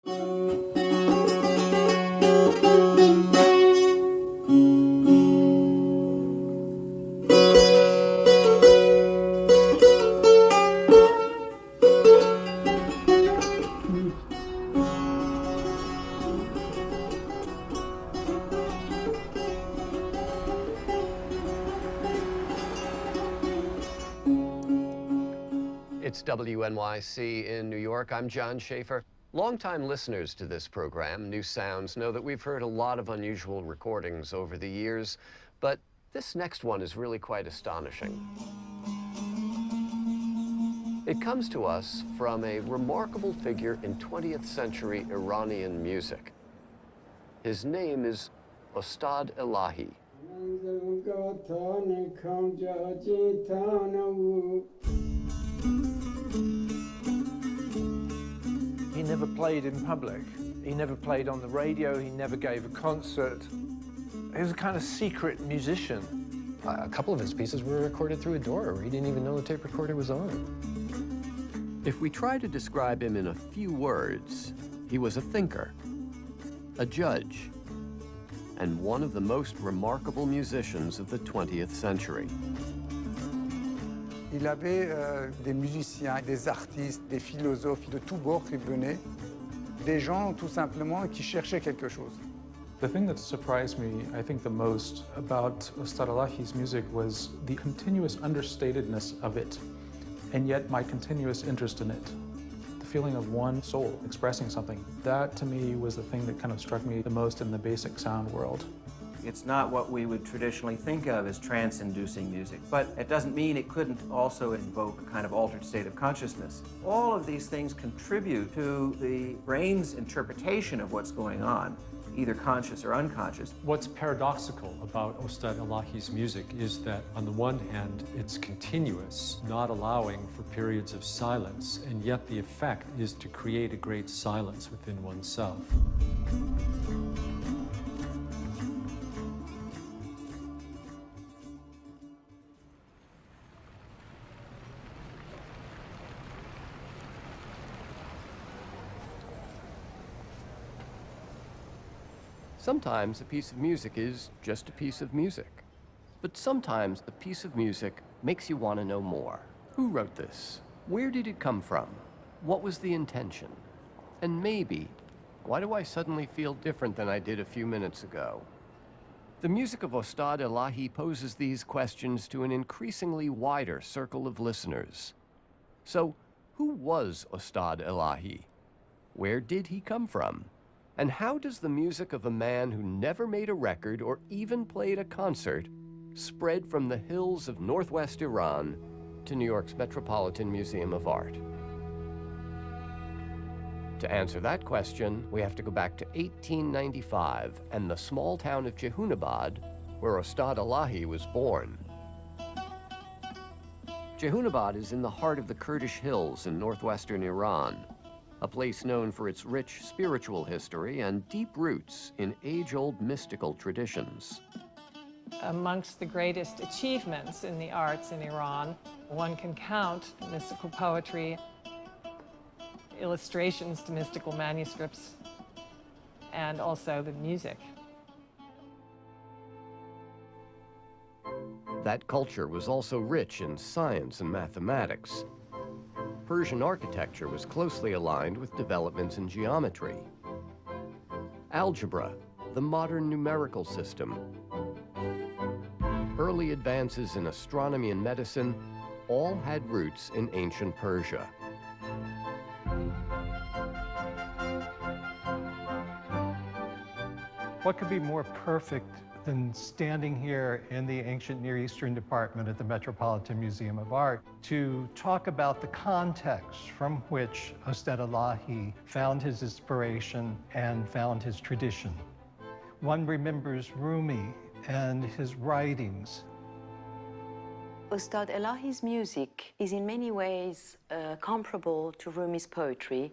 It's WNYC in New York. I'm John Schaefer. Longtime listeners to this program, New Sounds, know that we've heard a lot of unusual recordings over the years, but this next one is really quite astonishing. It comes to us from a remarkable figure in 20th century Iranian music. His name is Ustad İlahi. He never played in public. He never played on the radio. He never gave a concert. He was a kind of secret musician. A couple of his pieces were recorded through a door where he didn't even know the tape recorder was on. If we try to describe him in a few words, he was a thinker, a judge, and one of the most remarkable musicians of the 20th century. Il avait des musiciens, des artistes, des philosophes de tous bords qui venaient, des gens tout simplement qui cherchaient quelque chose. The thing that surprised me, I think, the most about Ustad İlahi's music was the continuous understatedness of it, and yet my continuous interest in it. The feeling of one soul expressing something. That, to me, was the thing that kind of struck me the most in the basic sound world. It's not what we would traditionally think of as trance-inducing music, but it doesn't mean it couldn't also invoke a kind of altered state of consciousness. All of these things contribute to the brain's interpretation of what's going on, either conscious or unconscious. What's paradoxical about Ustad İlahi's music is that, on the one hand, it's continuous, not allowing for periods of silence, and yet the effect is to create a great silence within oneself. Sometimes a piece of music is just a piece of music. But sometimes a piece of music makes you want to know more. Who wrote this? Where did it come from? What was the intention? And maybe, why do I suddenly feel different than I did a few minutes ago? The music of Ustad İlahi poses these questions to an increasingly wider circle of listeners. So, who was Ustad İlahi? Where did he come from? And how does the music of a man who never made a record or even played a concert spread from the hills of northwest Iran to New York's Metropolitan Museum of Art? To answer that question, we have to go back to 1895 and the small town of Jehoonabad, where Ustad İlahi was born. Jehoonabad is in the heart of the Kurdish hills in northwestern Iran, a place known for its rich spiritual history and deep roots in age-old mystical traditions. Amongst the greatest achievements in the arts in Iran, one can count mystical poetry, illustrations to mystical manuscripts, and also the music. That culture was also rich in science and mathematics. Persian architecture was closely aligned with developments in geometry, algebra, the modern numerical system, early advances in astronomy and medicine all had roots in ancient Persia. What could be more perfect than standing here in the Ancient Near Eastern Department at the Metropolitan Museum of Art to talk about the context from which Ustad İlahi found his inspiration and found his tradition. One remembers Rumi and his writings. Ustad İlahi's music is in many ways comparable to Rumi's poetry.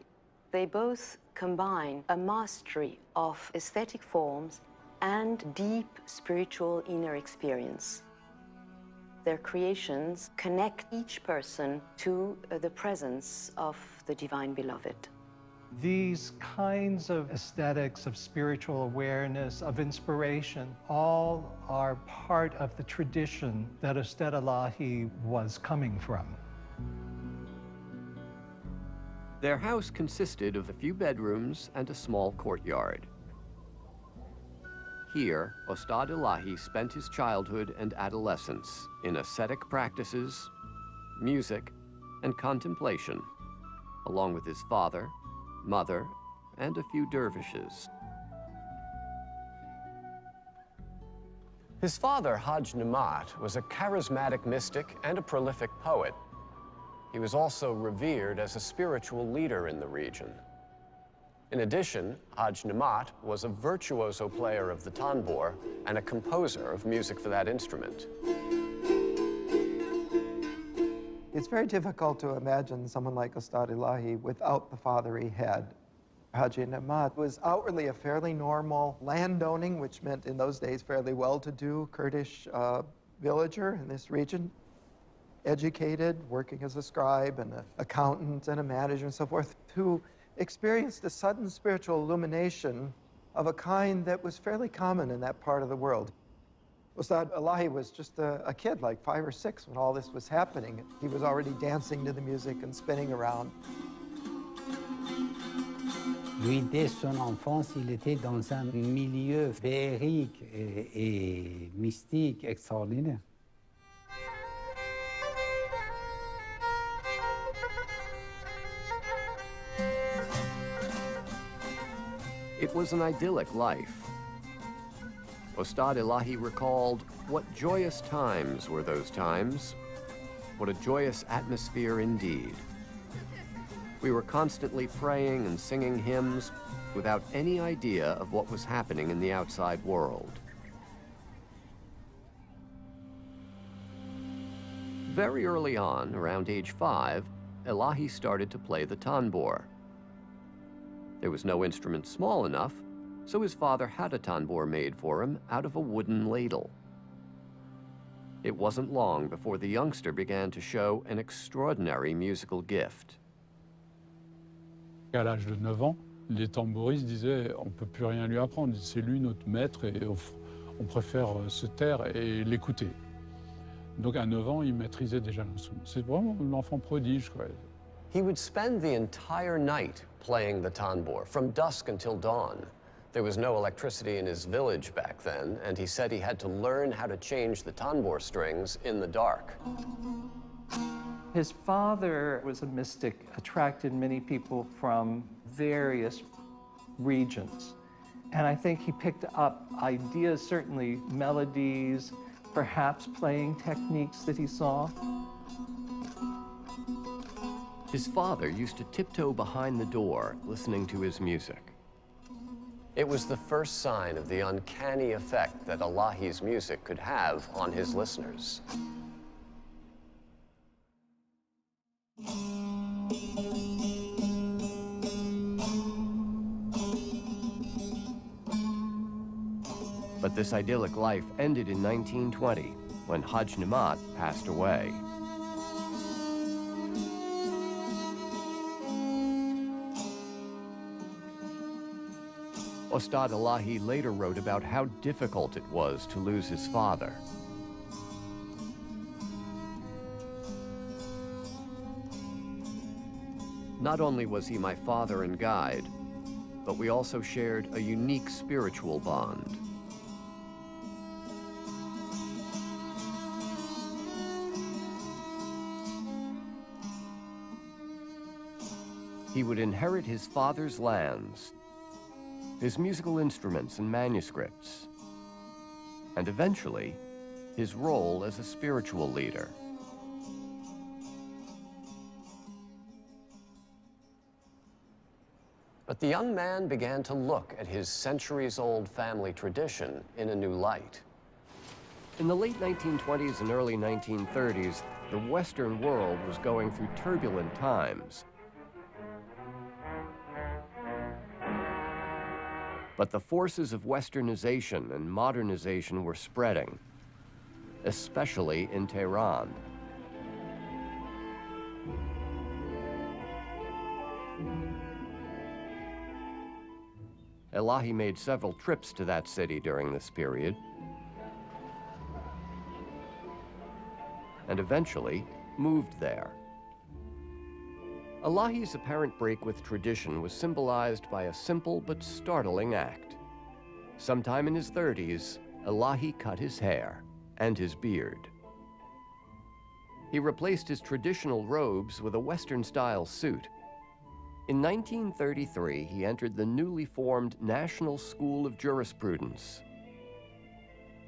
They both combine a mastery of aesthetic forms and deep spiritual inner experience. Their creations connect each person to the presence of the divine beloved. These kinds of aesthetics, of spiritual awareness, of inspiration, all are part of the tradition that Ustad İlahi was coming from. Their house consisted of a few bedrooms and a small courtyard. Here, Ustad İlahi spent his childhood and adolescence in ascetic practices, music, and contemplation, along with his father, mother, and a few dervishes. His father, Haj Namat, was a charismatic mystic and a prolific poet. He was also revered as a spiritual leader in the region. In addition, Haj Namat was a virtuoso player of the tanbur and a composer of music for that instrument. It's very difficult to imagine someone like Ustad İlahi without the father he had. Haji Namat was outwardly a fairly normal landowning, which meant in those days fairly well-to-do Kurdish villager in this region. Educated, working as a scribe and an accountant and a manager and so forth, who experienced a sudden spiritual illumination of a kind that was fairly common in that part of the world. Ustad İlahi was just a kid, like 5 or 6, when all this was happening. He was already dancing to the music and spinning around. Lui, dès son enfance, il était dans un milieu féerique et mystique extraordinaire. It was an idyllic life. Ustad İlahi recalled what joyous times were those times, what a joyous atmosphere indeed. We were constantly praying and singing hymns without any idea of what was happening in the outside world. Very early on, around age 5, İlahi started to play the tanbur. There was no instrument small enough, so his father had a tanbur made for him out of a wooden ladle. It wasn't long before the youngster began to show an extraordinary musical gift. À l'âge de 9 ans, les tambouristes disaient on ne peut plus rien lui apprendre, c'est lui notre maître et on préfère se taire et l'écouter. Donc à 9 ans, il maîtrisait déjà l'instrument. C'est vraiment l'enfant prodige, quoi. He would spend the entire night playing the tanbur, from dusk until dawn. There was no electricity in his village back then, and he said he had to learn how to change the tanbur strings in the dark. His father was a mystic, attracted many people from various regions. And I think he picked up ideas, certainly melodies, perhaps playing techniques that he saw. His father used to tiptoe behind the door, listening to his music. It was the first sign of the uncanny effect that İlahi's music could have on his listeners. But this idyllic life ended in 1920, when Haj Namat passed away. Ustad İlahi later wrote about how difficult it was to lose his father. Not only was he my father and guide, but we also shared a unique spiritual bond. He would inherit his father's lands, his musical instruments and manuscripts, and eventually, his role as a spiritual leader. But the young man began to look at his centuries-old family tradition in a new light. In the late 1920s and early 1930s, the Western world was going through turbulent times. But the forces of Westernization and modernization were spreading, especially in Tehran. İlahi made several trips to that city during this period, and eventually moved there. İlahi's apparent break with tradition was symbolized by a simple but startling act. Sometime in his 30s, İlahi cut his hair and his beard. He replaced his traditional robes with a Western-style suit. In 1933, he entered the newly formed National School of Jurisprudence.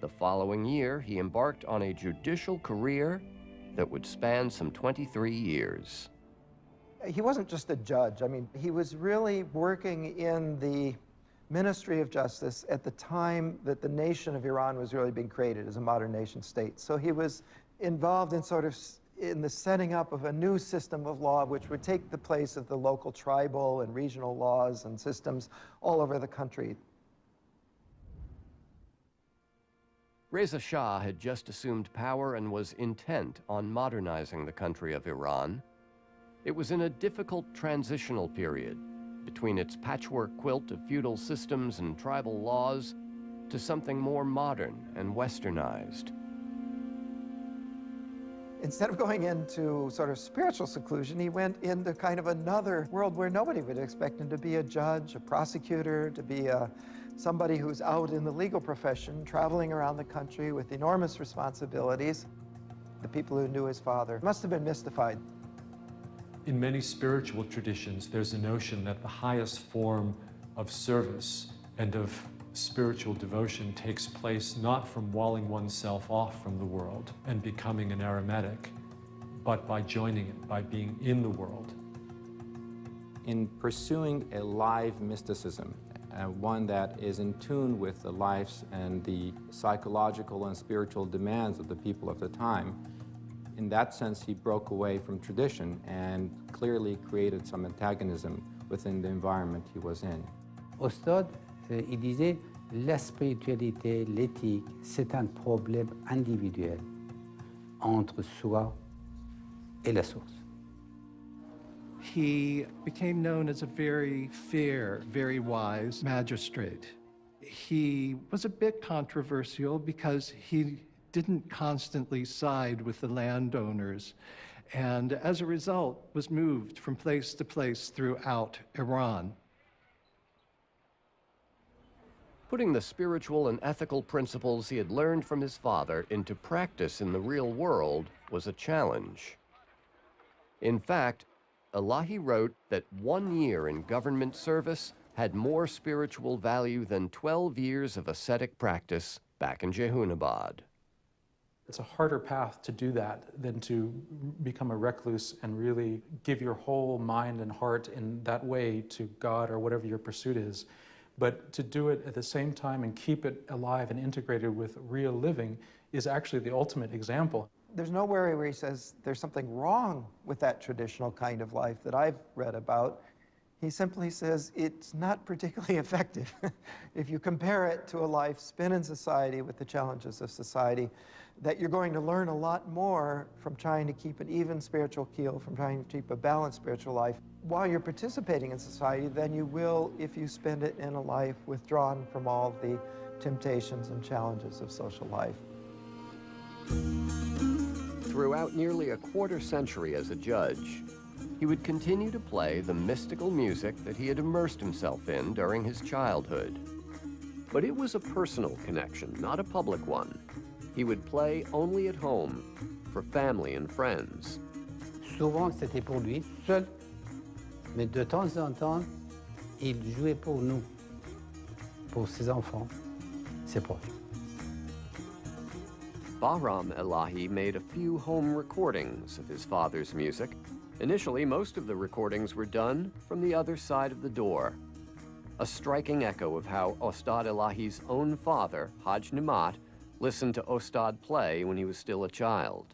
The following year, he embarked on a judicial career that would span some 23 years. He wasn't just a judge. I mean, he was really working in the Ministry of Justice at the time that the nation of Iran was really being created as a modern nation state. So he was involved in sort of in the setting up of a new system of law which would take the place of the local tribal and regional laws and systems all over the country. Reza Shah had just assumed power and was intent on modernizing the country of Iran. It was in a difficult transitional period between its patchwork quilt of feudal systems and tribal laws to something more modern and westernized. Instead of going into sort of spiritual seclusion, he went into kind of another world where nobody would expect him to be a judge, a prosecutor, to be somebody who's out in the legal profession, traveling around the country with enormous responsibilities. The people who knew his father must have been mystified. In many spiritual traditions, there's a notion that the highest form of service and of spiritual devotion takes place not from walling oneself off from the world and becoming an eremtic, but by joining it, by being in the world. In pursuing a live mysticism, one that is in tune with the lives and the psychological and spiritual demands of the people of the time, in that sense, he broke away from tradition and clearly created some antagonism within the environment he was in. Ustad, il disait, la spiritualité, l'éthique, c'est un problème individuel entre soi et la source. He became known as a very fair, very wise magistrate. He was a bit controversial because he didn't constantly side with the landowners, and as a result was moved from place to place throughout Iran. Putting the spiritual and ethical principles he had learned from his father into practice in the real world was a challenge. In fact, İlahi wrote that 1 year in government service had more spiritual value than 12 years of ascetic practice back in Jehunabad. It's a harder path to do that than to become a recluse and really give your whole mind and heart in that way to God or whatever your pursuit is. But to do it at the same time and keep it alive and integrated with real living is actually the ultimate example. There's nowhere where he says there's something wrong with that traditional kind of life that I've read about. He simply says it's not particularly effective. If you compare it to a life spent in society with the challenges of society, that you're going to learn a lot more from trying to keep an even spiritual keel, from trying to keep a balanced spiritual life while you're participating in society than you will if you spend it in a life withdrawn from all the temptations and challenges of social life. Throughout nearly a quarter century as a judge, he would continue to play the mystical music that he had immersed himself in during his childhood. But it was a personal connection, not a public one. He would play only at home, for family and friends. Souvent, c'était pour lui, seul. Mais de temps en temps, il jouait pour nous, pour ses enfants, ses proches. Bahram İlahi made a few home recordings of his father's music. Initially, most of the recordings were done from the other side of the door. A striking echo of how Ustad İlahi's own father, Haj Nemat, listened to Ustad play when he was still a child.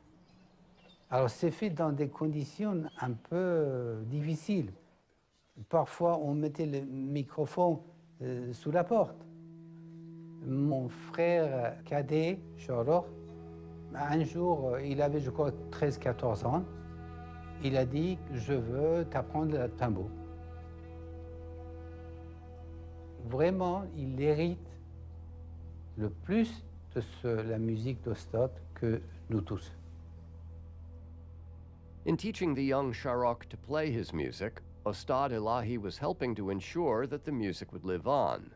Alors, c'est fait dans des conditions un peu difficiles. Parfois, on mettait le microphone sous la porte. Mon frère cadet, Shoror, un jour, il avait, je crois, 13-14 ans. Il a dit, je veux t'apprendre le tambour. vraiment, il hérite le plus de la musique d'Ostad que nous tous. In teaching the young Sharok to play his music, Ûstad İlahi was helping to ensure that the music would live on.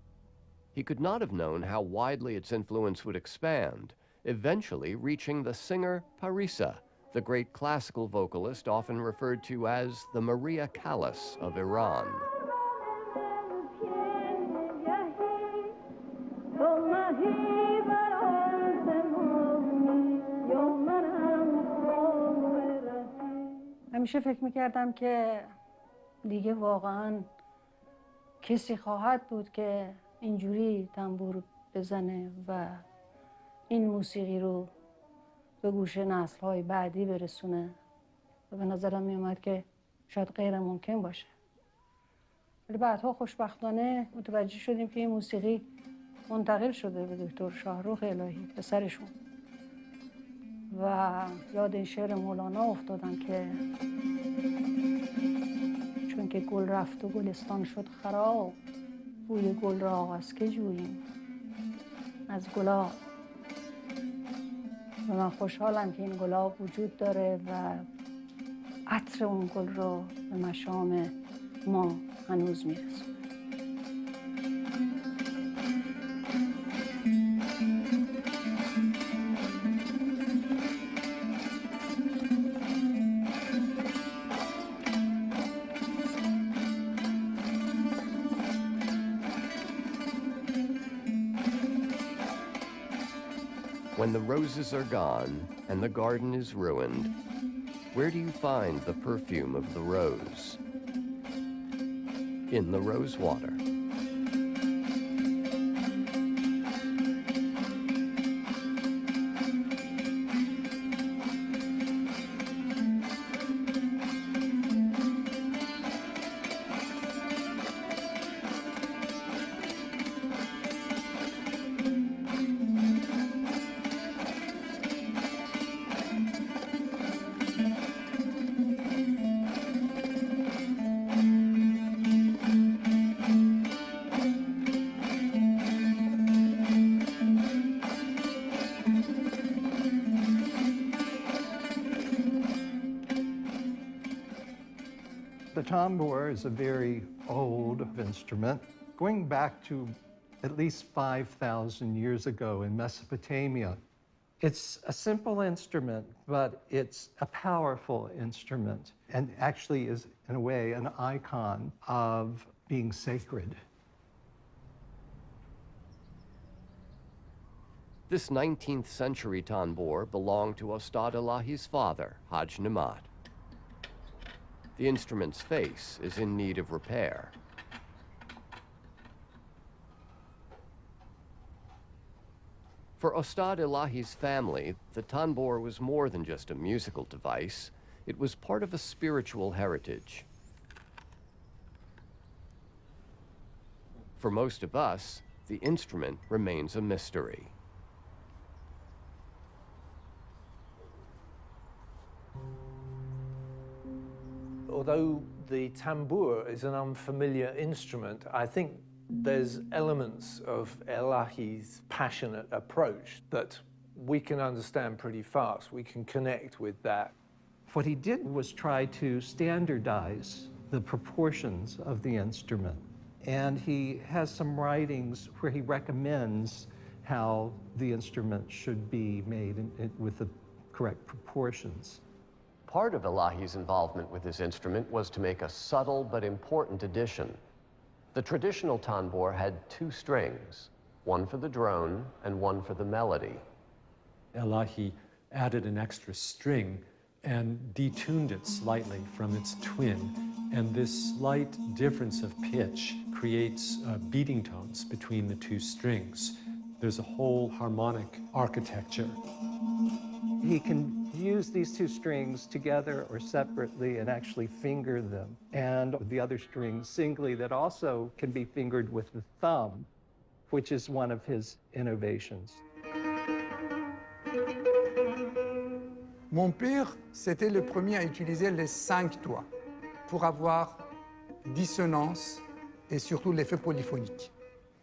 He could not have known how widely its influence would expand, eventually reaching the singer Parisa, the great classical vocalist often referred to as the Maria Callas of Iran. همیشه فکر میکردم که دیگه واقعا کسی خواهد بود که اینجوری تنبور بزنه و این موسیقی رو به گوش نسل‌های بعدی برسونه و به نظرم میومد که شاید غیر ممکن باشه. ولی بعدها خوشبختانه متوجه شدیم که این موسیقی منتقل شده به دکتر شاهرخ الهی پسرشون و یاد این شعر مولانا افتادم که چون که گل رفت و گلستان شد خراب بوی گل را از که جوییم از گلاب و من خوشحالم که این گلاب وجود داره و عطر اون گل رو به مشام ما هنوز میرسونه. When the roses are gone and the garden is ruined, where do you find the perfume of the rose? In the rose water. The tambour is a very old instrument, going back to at least 5,000 years ago in Mesopotamia. It's a simple instrument, but it's a powerful instrument and actually is, in a way, an icon of being sacred. This 19th century tambour belonged to Ûstad İlahi's father, Haj Nemat. The instrument's face is in need of repair. For Ûstad İlahi's family, the tambour was more than just a musical device. It was part of a spiritual heritage. For most of us, the instrument remains a mystery. Although the tambour is an unfamiliar instrument, I think there's elements of İlahi's passionate approach that we can understand pretty fast. We can connect with that. What he did was try to standardize the proportions of the instrument. And he has some writings where he recommends how the instrument should be made with the correct proportions. Part of İlahi's involvement with his instrument was to make a subtle but important addition. The traditional tambour had two strings, one for the drone and one for the melody. İlahi added an extra string and detuned it slightly from its twin. And this slight difference of pitch creates beating tones between the two strings. There's a whole harmonic architecture. He can use these two strings together or separately and actually finger them. And the other string singly that also can be fingered with the thumb, which is one of his innovations. Mon père, c'était le premier à utiliser les 5 doigts pour avoir dissonance et surtout l'effet polyphonique.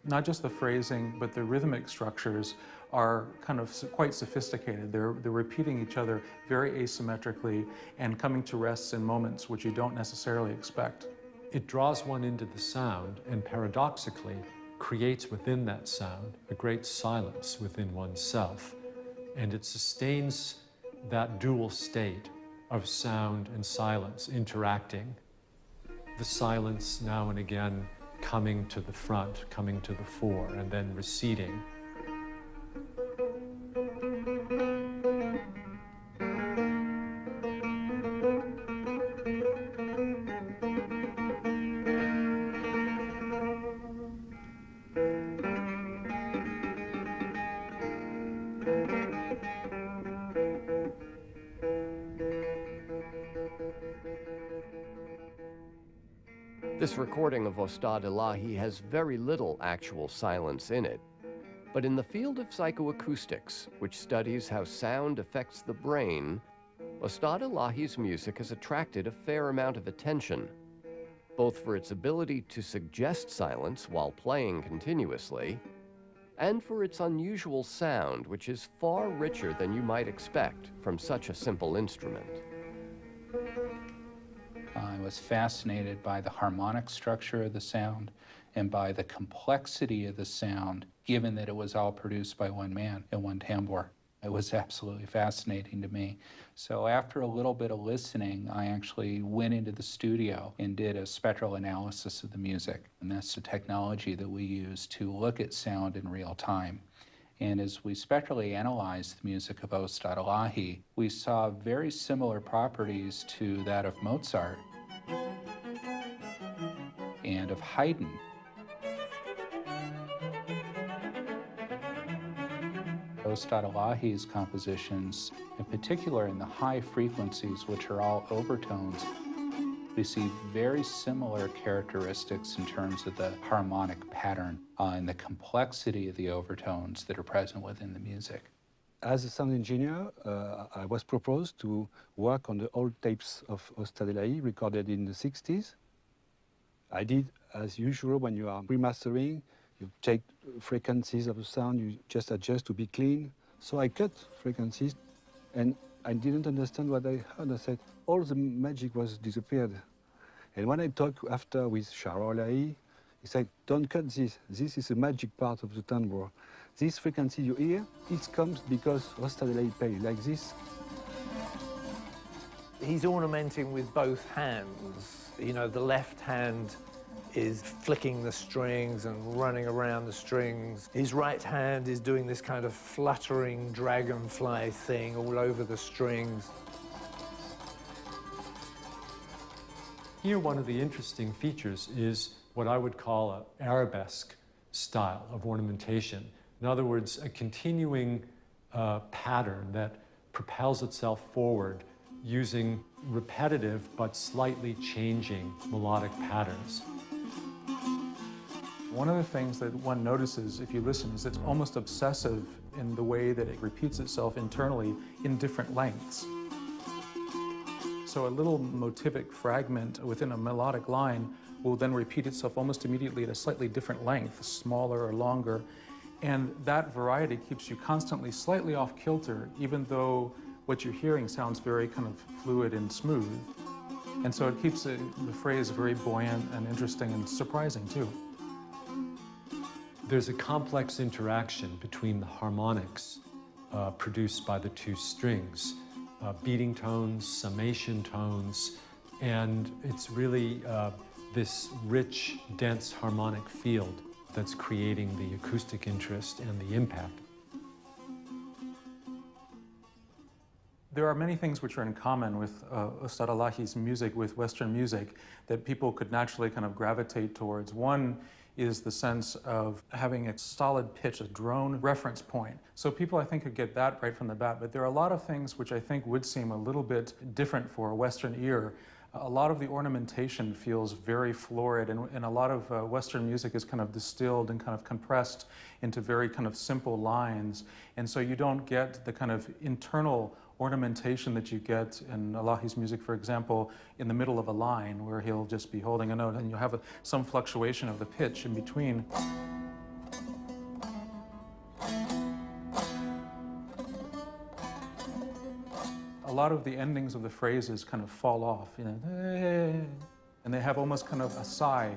Not just the phrasing, but the rhythmic structures are kind of quite sophisticated. They're repeating each other very asymmetrically and coming to rests in moments which you don't necessarily expect. It draws one into the sound and paradoxically creates within that sound a great silence within oneself. And it sustains that dual state of sound and silence interacting. The silence now and again coming to the front, coming to the fore, and then receding. This recording of Ûstad İlahi has very little actual silence in it. But in the field of psychoacoustics, which studies how sound affects the brain, Ûstad İlahi's music has attracted a fair amount of attention, both for its ability to suggest silence while playing continuously, and for its unusual sound, which is far richer than you might expect from such a simple instrument. I was fascinated by the harmonic structure of the sound and by the complexity of the sound, given that it was all produced by one man and one tambour. It was absolutely fascinating to me. So after a little bit of listening, I actually went into the studio and did a spectral analysis of the music. And that's the technology that we use to look at sound in real time. And as we spectrally analyzed the music of Ûstad İlahi, we saw very similar properties to that of Mozart and of Haydn. Ûstad İlahi's compositions, in particular in the high frequencies, which are all overtones, we see very similar characteristics in terms of the harmonic pattern and the complexity of the overtones that are present within the music. As a sound engineer, I was proposed to work on the old tapes of Ûstad İlahi recorded in the 60s. I did, as usual, when you are remastering, you take frequencies of the sound, you just adjust to be clean. So I cut frequencies, and I didn't understand what I heard. I said, all the magic was disappeared. And when I talked after with Shahrol Ilahi, he said, don't cut this. This is the magic part of the tambour. This frequency you hear, it comes because Ûstad İlahi played like this. He's ornamenting with both hands. You know, the left hand is flicking the strings and running around the strings. His right hand is doing this kind of fluttering dragonfly thing all over the strings. Here, one of the interesting features is what I would call an arabesque style of ornamentation. In other words, a continuing pattern that propels itself forward using repetitive but slightly changing melodic patterns. One of the things that one notices if you listen is it's almost obsessive in the way that it repeats itself internally in different lengths. So a little motivic fragment within a melodic line will then repeat itself almost immediately at a slightly different length, smaller or longer. And that variety keeps you constantly slightly off kilter, even though what you're hearing sounds very kind of fluid and smooth. And so it keeps the phrase very buoyant and interesting and surprising too. There's a complex interaction between the harmonics produced by the two strings, beating tones, summation tones, and it's really this rich, dense harmonic field that's creating the acoustic interest and the impact. There are many things which are in common with Ûstad İlahi's music with Western music that people could naturally kind of gravitate towards. One is the sense of having a solid pitch, a drone reference point. So people, I think, could get that right from the bat, but there are a lot of things which I think would seem a little bit different for a Western ear. A lot of the ornamentation feels very florid, and a lot of Western music is kind of distilled and kind of compressed into very kind of simple lines, and so you don't get the kind of internal ornamentation that you get in Ilahi's music, for example, in the middle of a line where he'll just be holding a note and you'll have some fluctuation of the pitch in between. a lot of the endings of the phrases kind of fall off, you know, and they have almost kind of a sigh.